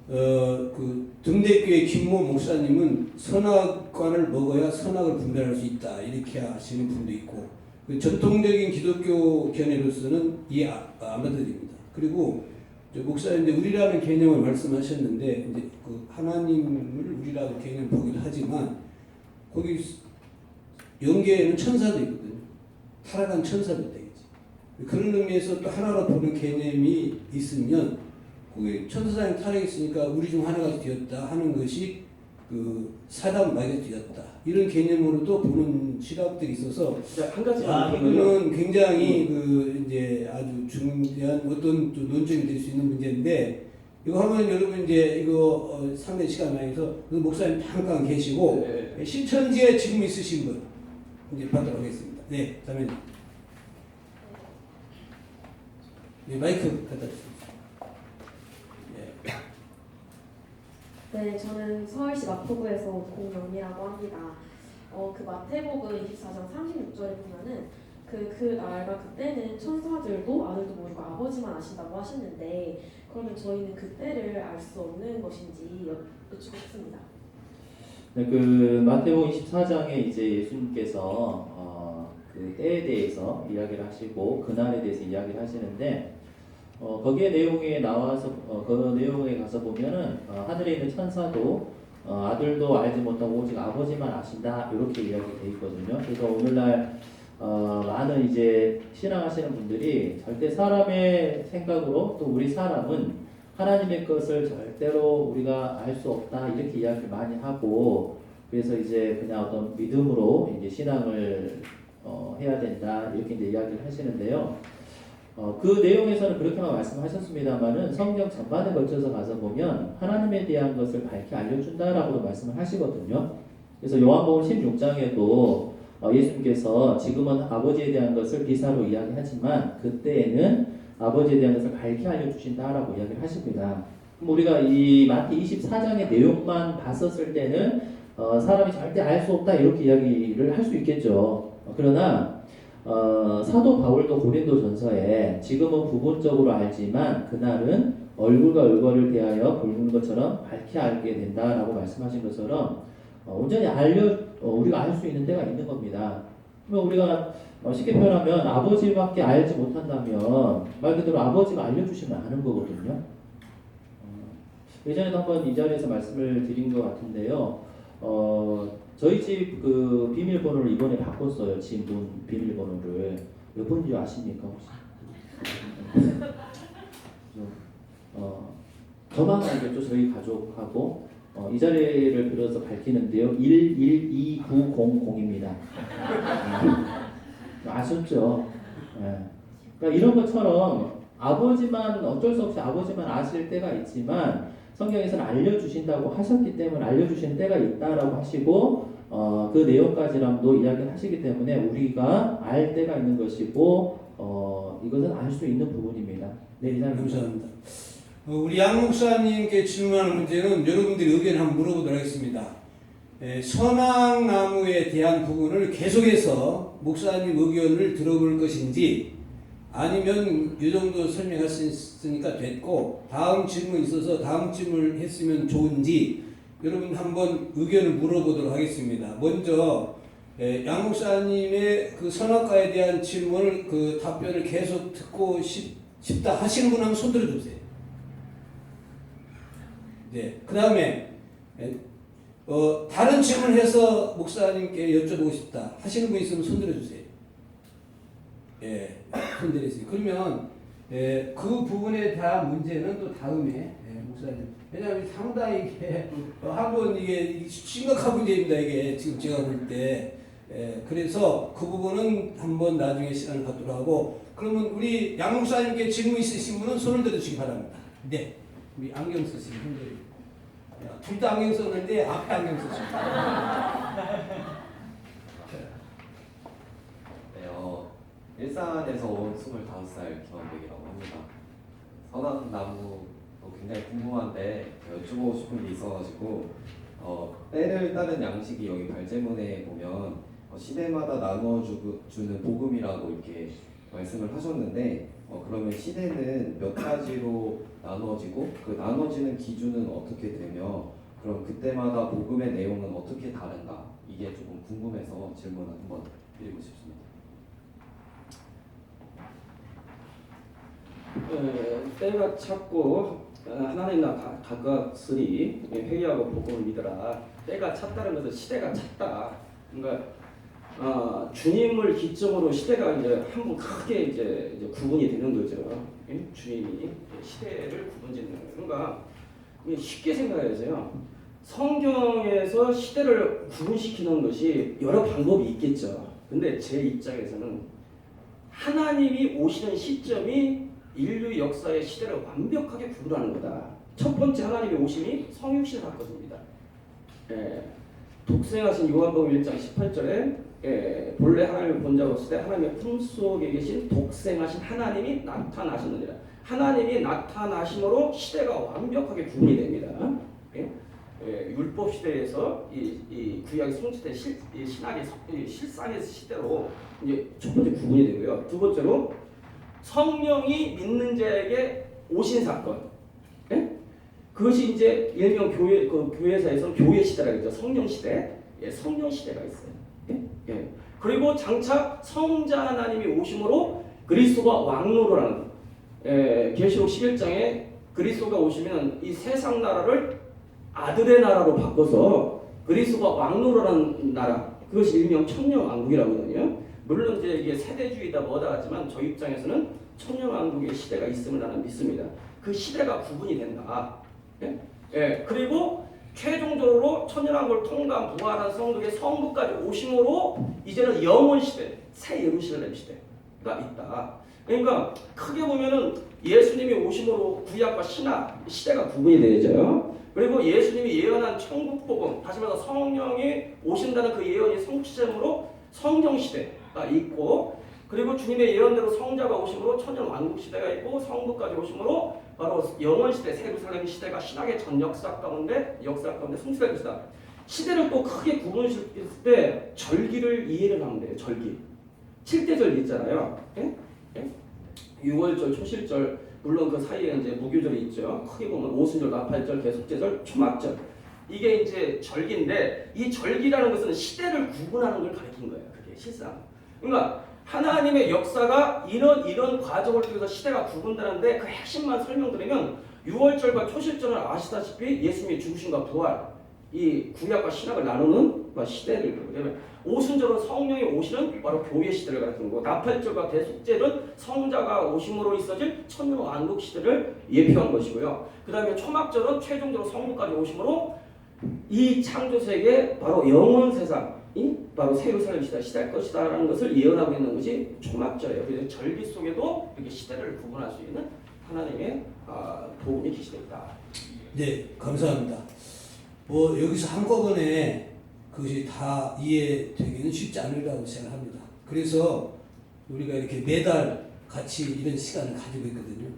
그 등대교회 김모 목사님은 선악과를 먹어야 선악을 분별할 수 있다 이렇게 하시는 분도 있고, 그 전통적인 기독교 견해로서는 이해 안 받아들입니다. 그리고 목사님인데 우리라는 개념을 말씀하셨는데 이제 그 하나님을 우리라고 개념 보기도 하지만 거기 영계에는 천사도 있거든요. 타락한 천사도 있다. 그런 의미에서 또 하나로 보는 개념이 있으면 거기 천사장이 타락했으니까 우리 중 하나가 되었다 하는 것이 그 사람 말이 되었다 이런 개념으로도 보는 시각들이 있어서 한 가지만 이거는 굉장히 그 이제 아주 중요한 어떤 또 논점이 될 수 있는 문제인데, 이거 하면 여러분 이제 이거 상당히 시간 많이 해서 그 목사님 잠깐 계시고 네. 신천지에 지금 있으신 분 이제 받도록 하겠습니다. 네, 그다음에 네, 마이크 갖다 주세요. 네, 저는 서울시 마포구에서 온 공영이라고 합니다. 그 마태복음 24장 36절에 보면은 그 날과 그때는 천사들도 아들도 모르고 아버지만 아신다고 하시는데, 그러면 저희는 그때를 알 수 없는 것인지 여쭙겠습니다. 네, 그 마태복음 24장에 이제 예수님께서 그 때에 대해서 이야기를 하시고 그날에 대해서 이야기를 하시는데, 거기에 내용에 나와서 그 내용에 가서 보면은 하늘에 있는 천사도 아들도 알지 못하고 오직 아버지만 아신다 이렇게 이야기돼 있거든요. 그래서 오늘날 많은 이제 신앙하시는 분들이 절대 사람의 생각으로 또 우리 사람은 하나님의 것을 절대로 우리가 알 수 없다 이렇게 이야기를 많이 하고, 그래서 이제 그냥 어떤 믿음으로 이제 신앙을 해야 된다 이렇게 이제 이야기를 하시는데요. 그 내용에서는 그렇게만 말씀하셨습니다만은 성경 전반에 걸쳐서 가서 보면 하나님에 대한 것을 밝히 알려준다라고도 말씀을 하시거든요. 그래서 요한복음 16장에도 예수님께서 지금은 아버지에 대한 것을 비사로 이야기하지만 그때에는 아버지에 대한 것을 밝히 알려주신다라고 이야기를 하십니다. 그럼 우리가 이 마태 24장의 내용만 봤었을 때는 사람이 절대 알 수 없다 이렇게 이야기를 할 수 있겠죠. 그러나 사도 바울도 고린도 전서에 지금은 부분적으로 알지만 그날은 얼굴과 얼굴을 대하여 보는 것처럼 밝히 알게 된다라고 말씀하신 것처럼 온전히 우리가 알 수 있는 데가 있는 겁니다. 그러면 우리가 쉽게 표현하면 아버지밖에 알지 못한다면 말 그대로 아버지가 알려주시면 아는 거거든요. 예전에도 한번 이 자리에서 말씀을 드린 것 같은데요. 저희 집 그 비밀번호를 이번에 바꿨어요. 집 문 비밀번호를. 몇 번인지 아십니까 혹시? 저만 알겠죠. 저희 가족하고 이 자리를 빌어서 밝히는데요. 112900입니다. 아셨죠? 네. 그러니까 이런 것처럼 아버지만 어쩔 수 없이 아버지만 아실 때가 있지만 성경에서는 알려주신다고 하셨기 때문에 알려주신 때가 있다라고 하시고 그 내용까지랑도 이야기를 하시기 때문에 우리가 알 때가 있는 것이고 이것은 알 수 있는 부분입니다. 네, 이상입니다. 감사합니다. 우리 양 목사님께 질문하는 문제는 여러분들이 의견을 한번 물어보도록 하겠습니다. 선악나무에 대한 부분을 계속해서 목사님 의견을 들어볼 것인지 아니면 이 정도 설명했으니까 됐고 다음 질문 있어서 다음 질문을 했으면 좋은지 여러분 한번 의견을 물어보도록 하겠습니다. 먼저 양 목사님의 그 선악과에 대한 질문을 그 답변을 계속 듣고 싶다 하시는 분 한번 손 들어주세요. 네, 그 다음에 다른 질문을 해서 목사님께 여쭤보고 싶다 하시는 분 있으면 손 들어주세요. 예, 손 들으세요. 그러면 그 부분에 대한 문제는 또 다음에 목사님. 왜냐하면 상당히 이게 한번 이게 심각한 문제입니다. 이게 지금 제가 볼 때. 그래서 그 부분은 한번 나중에 시간을 갖도록 하고 그러면 우리 양 목사님께 질문 있으신 분은 손을 들어주시기 바랍니다. 네, 우리 안경 쓰시는 분들. 둘 다 안경 썼는데 앞에 안경 쓰십니다. 네, 일산에서 온 25살 김원백이라고 합니다. 선악나무 굉장히 궁금한데 여쭤보고 싶은 게 있어가지고 때를 따른 양식이 여기 발제문에 보면 시대마다 나누어주는 복음이라고 이렇게 말씀을 하셨는데 그러면 시대는 몇 가지로 나누어지고 그 나눠지는 기준은 어떻게 되며 그럼 그때마다 복음의 내용은 어떻게 다른가 이게 조금 궁금해서 질문을 한번 드리고 싶습니다. 때가 찼고 하나님과 가까스리 회개하고 복음을 믿어라. 때가 찼다는 것은 시대가 찼다. 그러니까 주님을 기점으로 시대가 이제 한번 크게 이제 구분이 되는 거죠. 주님이 시대를 구분짓는 거예요. 그러니까 쉽게 생각해서요. 성경에서 시대를 구분시키는 것이 여러 방법이 있겠죠. 근데 제 입장에서는 하나님이 오시는 시점이 인류 역사의 시대를 완벽하게 구분하는 거다. 첫 번째 하나님의 오심이 성육신 사건입니다. 독생하신 요한복음 1장 18절에 본래 하나님을 본 자로 쓰되 하나님의 품속에 계신 독생하신 하나님이 나타나셨느니라. 하나님이 나타나심으로 시대가 완벽하게 구분이 됩니다. 율법 시대에서 이 구약의 성취된 신학의 실상의 시대로 이제 첫 번째 구분이 되고요. 두 번째로 성령이 믿는 자에게 오신 사건. 그것이 이제 일명 교회사에서 교회 시대라고 하죠. 성령 시대. 성령 시대가 있어요. 그리고 장차 성자 하나님이 오심으로 그리스도가 왕노를 하는 계시록 11장에 그리스도가 오시면 이 세상 나라를 아들의 나라로 바꿔서 그리스도가 왕노를 하는 나라. 그것이 일명 천년왕국이라고 하거든요. 물론 이제 이게 세대주의다 뭐다 하지만 저 입장에서는 천년왕국의 시대가 있음을 나는 믿습니다. 그 시대가 구분이 된다. 그리고 최종적으로 천년왕국을 통과한 부활한 성도의 성부까지 오심으로 이제는 영원 시대, 새 예루살렘 시대가 있다. 그러니까 크게 보면은 예수님이 오심으로 구약과 신약 시대가 구분이 되죠. 그리고 예수님이 예언한 천국 복음, 다시 말해서 성령이 오신다는 그 예언이 성취됨으로 성령 시대가 있고, 그리고 주님의 예언대로 성자가 오심으로 천년 왕국 시대가 있고, 성부까지 오심으로 바로 영원 시대, 새 예루살렘 시대가 신학의 전 역사 가운데 성취될 것이다. 시대를 또 크게 구분했을 때 절기를 이해를 하면 돼요. 절기. 7대절 있잖아요. 6월절, 초실절, 물론 그 사이에 이제 무교절이 있죠. 크게 보면 오순절, 나팔절, 대속제절, 초막절. 이게 이제 절기인데 이 절기라는 것은 시대를 구분하는 걸 가리킨 거예요. 그게 실상. 그러니까 하나님의 역사가 이런 과정을 통해서 시대가 구분되는데 그 핵심만 설명드리면 6월절과 초실절은 아시다시피 예수님의 죽으심과 부활, 이 구약과 신약을 나누는 시대를 그러면 오순절은 성령이 오시는 바로 교회 시대를 가리키는 거고, 나팔절과 대속제는 성자가 오심으로 있어질 천년 왕국 시대를 예표한 것이고요. 그 다음에 초막절은 최종적으로 성부까지 오심으로 이 창조 세계 바로 영원 세상, 바로 새 예루살렘 시대가 시작할 것이다라는 것을 예언하고 있는 것이 초막절이에요. 그래서 절기 속에도 이렇게 시대를 구분할 수 있는 하나님의 도움이 계시되어 있다. 네, 감사합니다. 뭐 여기서 한꺼번에 그것이 다 이해되기는 쉽지 않으리라고 생각합니다. 그래서 우리가 이렇게 매달 같이 이런 시간을 가지고 있거든요.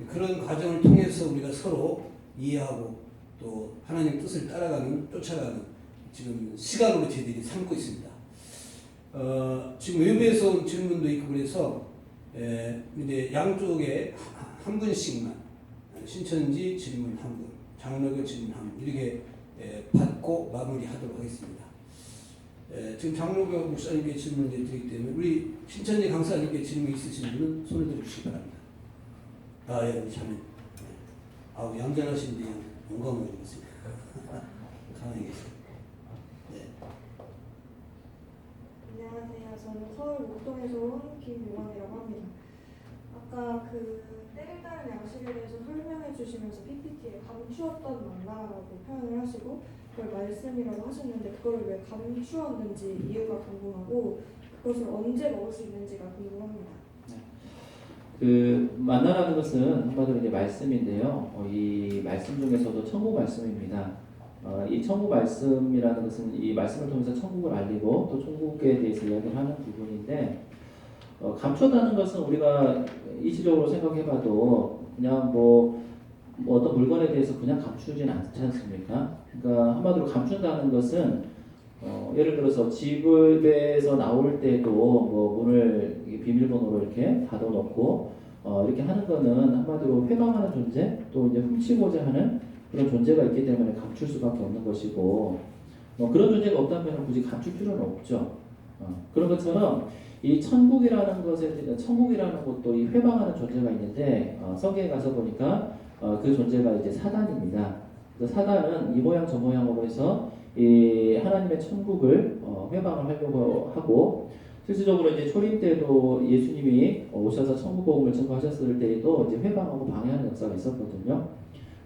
그런 과정을 통해서 우리가 서로 이해하고 또 하나님 뜻을 따라가는, 쫓아가는 지금 시간으로 저희들이 삼고 있습니다. 지금 외부에서 온 질문도 있고 그래서 근데 양쪽에 한 분씩만 신천지 질문 한 분, 장로교 질문 한 분 이렇게 받고 마무리하도록 하겠습니다. 지금 장로교 목사님께 질문을 드리기 때문에 우리 신천지 강사님께 질문 있으신 분은 손을 들어주시기 바랍니다. 예, 우리 자매. 얌전하신데 영광을 드리겠습니다. 가만히 계세요. 네. 안녕하세요. 저는 서울 목동에서 온 김유원이라고 합니다. 아까 그 때를 따른 양식에 대해서 설명해 주시면서 PPT에 감추었던 만나라고 표현을 하시고 그걸 말씀이라고 하셨는데 그거를 왜 감추었는지 이유가 궁금하고 그것을 언제 먹을 수 있는지가 궁금합니다. 그 만나라는 것은 한마디로 이제 말씀인데요. 이 말씀 중에서도 천국 말씀입니다. 이 천국 말씀이라는 것은 이 말씀을 통해서 천국을 알리고 또 천국에 대해서 이야기를 하는 부분인데 감췄다는 것은 우리가 이치적으로 생각해봐도 그냥 뭐 어떤 물건에 대해서 그냥 감추진 않지 않습니까? 그러니까 한마디로 감춘다는 것은 예를 들어서 집에서 나올 때도 뭐 문을 비밀번호로 이렇게 닫아놓고 이렇게 하는 거는 한마디로 회방하는 존재 또 이제 훔치고자 하는 그런 존재가 있기 때문에 감출 수밖에 없는 것이고 그런 존재가 없다면 굳이 감출 필요는 없죠. 그런 것처럼 이 천국이라는 것에 천국이라는 것도 이 회방하는 존재가 있는데 성경에 가서 보니까 그 존재가 이제 사단입니다. 그래서 사단은 이 모양 저 모양으로 해서 이 하나님의 천국을 회방을 하려고 하고 실질적으로 이제 초림 때도 예수님이 오셔서 천국 복음을 전파하셨을 때에도 이제 회방하고 방해하는 역사가 있었거든요.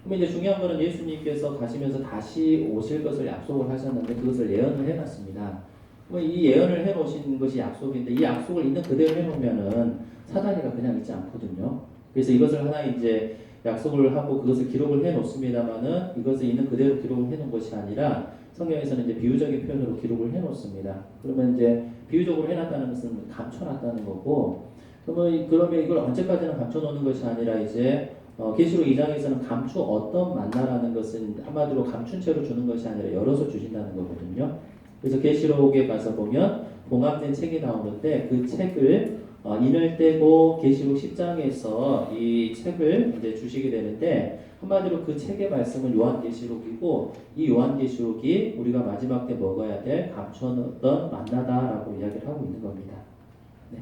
그러면 이제 중요한 거는 예수님께서 가시면서 다시 오실 것을 약속을 하셨는데 그것을 예언을 해놨습니다. 그러면 이 예언을 해놓으신 것이 약속인데 이 약속을 있는 그대로 해놓으면은 사단이가 그냥 있지 않거든요. 그래서 이것을 하나 이제 약속을 하고 그것을 기록을 해놓습니다만은 이것을 있는 그대로 기록을 해놓은 것이 아니라 성경에서는 이제 비유적인 표현으로 기록을 해놓습니다. 그러면 이제 비유적으로 해놨다는 것은 감춰놨다는 거고, 그러면 이걸 언제까지나 감춰놓는 것이 아니라 이제 계시록 2장에서는 어떤 만나라는 것은 한마디로 감춘 채로 주는 것이 아니라 열어서 주신다는 거거든요. 그래서 계시록에 가서 보면 봉합된 책이 나오는데 그 책을 인을 떼고 계시록 10장에서 이 책을 이제 주시게 되는데 한마디로 그 책의 말씀은 요한계시록이고 이 요한계시록이 우리가 마지막 때 먹어야 될 감춰놓던 만나다라고 이야기를 하고 있는 겁니다.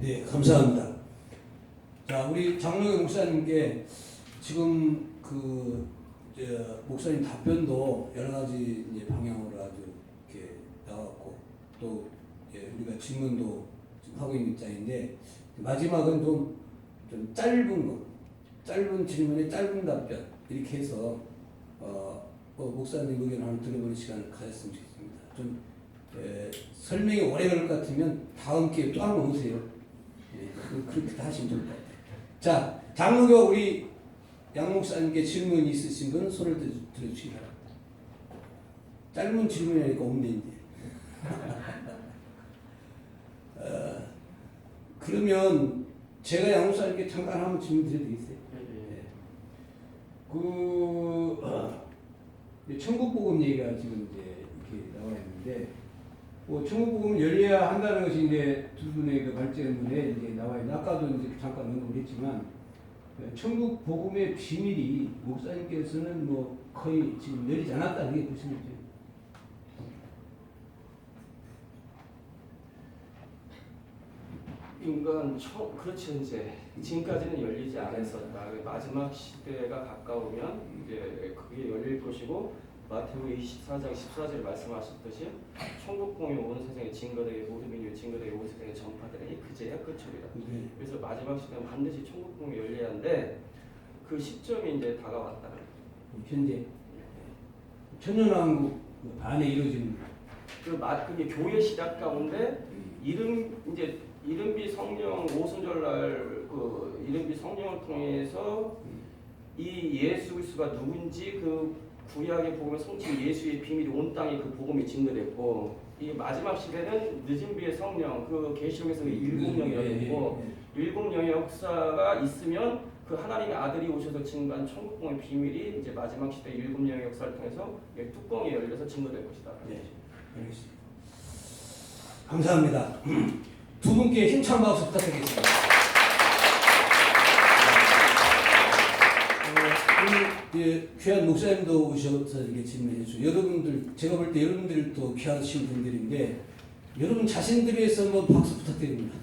네, 감사합니다. 자, 우리 장로교 목사님께 지금 그 목사님 답변도 여러 가지 이제 방향으로 아주 이렇게 나왔고 또 우리가 질문도 지금 하고 있는 입장인데 마지막은 좀 짧은 거, 짧은 질문에 짧은 답변 이렇게 해서 목사님 의견을 한번 들어보는 시간을 가졌으면 좋겠습니다. 좀 설명이 오래 걸릴 것 같으면 다음 기회에 또 한번 오세요. 그렇게 하시면 좋을 것 같아요. 자, 장로교 우리 양 목사님께 질문 있으신 분은 손을 들어주시기 바랍니다. 짧은 질문이니까 없네 이제. 그러면 제가 양 목사님께 잠깐 한번 질문 드려도 되겠어요? 천국복음 얘기가 지금 이제 이렇게 나와 있는데, 천국복음 열려야 한다는 것이 이제 두 분의 그 발제문에 이제 나와 있는데, 아까도 이제 잠깐 언급을 했지만, 천국복음의 비밀이 목사님께서는 뭐 거의 지금 열리지 않았다는 게 보시면 돼요. 그렇죠. 이제 지금까지는 열리지 않았었다. 마지막 시대가 가까우면 이제 그게 열릴 것이고 마태복음 24장 14절에 말씀하셨듯이 천국복음이 온 세상에 증거되게 모든 민족에 증거되게 온 세상에 전파되니 그제야 끝이리라. 그래서 마지막 시대는 반드시 천국복음이 열려야 하는데 그 시점이 이제 다가왔다. 현재 천년왕국 안에 이루어지는 그게 교회 시작 가운데 이른비 성령 오순절날 그 이른비 성령을 통해서 이 예수 그리스도가 누군지 그 구약의 복음의 성취 예수의 비밀이 온 땅에 그 복음이 증거됐고 이 마지막 시대는 늦은 비의 성령 그 계시록에서 일곱 영이라고 했고 일곱 영의 역사가 있으면 그 하나님의 아들이 오셔서 증거한 천국 복음의 비밀이 이제 마지막 시대 일곱 영의 역사를 통해서 뚜껑이 열려서 증거될 것이다. 네, 알겠습니다. 감사합니다. 두 분께 힘찬 박수 부탁드리겠습니다. 오늘 귀한 목사님도 오셔서 이렇게 질문해 주시고 여러분들 제가 볼 때 여러분들도 귀하신 분들인데 여러분 자신들에 위해서 한번 박수 부탁드립니다.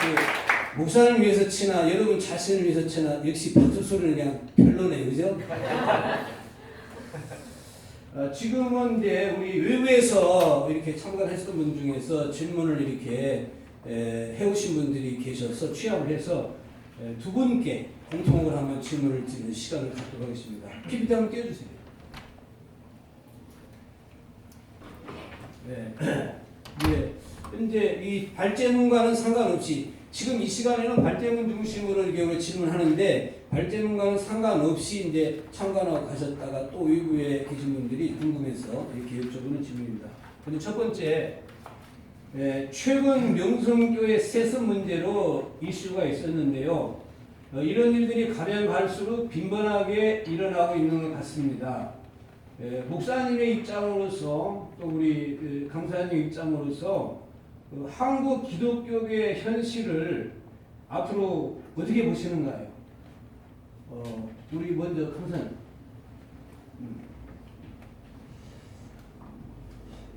그 목사님을 위해서 치나 여러분 자신을 위해서 치나 역시 박수 소리는 그냥 별로네요, 그죠? 지금은 이제 우리 외부에서 이렇게 참관했던 분 중에서 질문을 이렇게 해오신 분들이 계셔서 취합을 해서 두 분께 공통으로 한번 질문을 드리는 시간을 갖도록 하겠습니다. PPT 한번 띄워주세요. 네. 네. 현재 이 발제문과는 상관없이 지금 이 시간에는 발제문 중심으로 이렇게 질문하는데 발제문과는 상관없이 이제 참관하고 가셨다가 또 외부에 계신 분들이 궁금해서 이렇게 여쭤보는 질문입니다. 근데 첫 번째 최근 명성교회 세습 문제로 이슈가 있었는데요. 이런 일들이 가면 갈수록 빈번하게 일어나고 있는 것 같습니다. 목사님의 입장으로서 또 우리 강사님 입장으로서 한국 기독교의 현실을 앞으로 어떻게 보시는가요? 우리 먼저 강사님.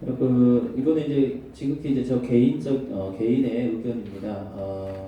이거는 이제 지극히 이제 저 개인의 의견입니다.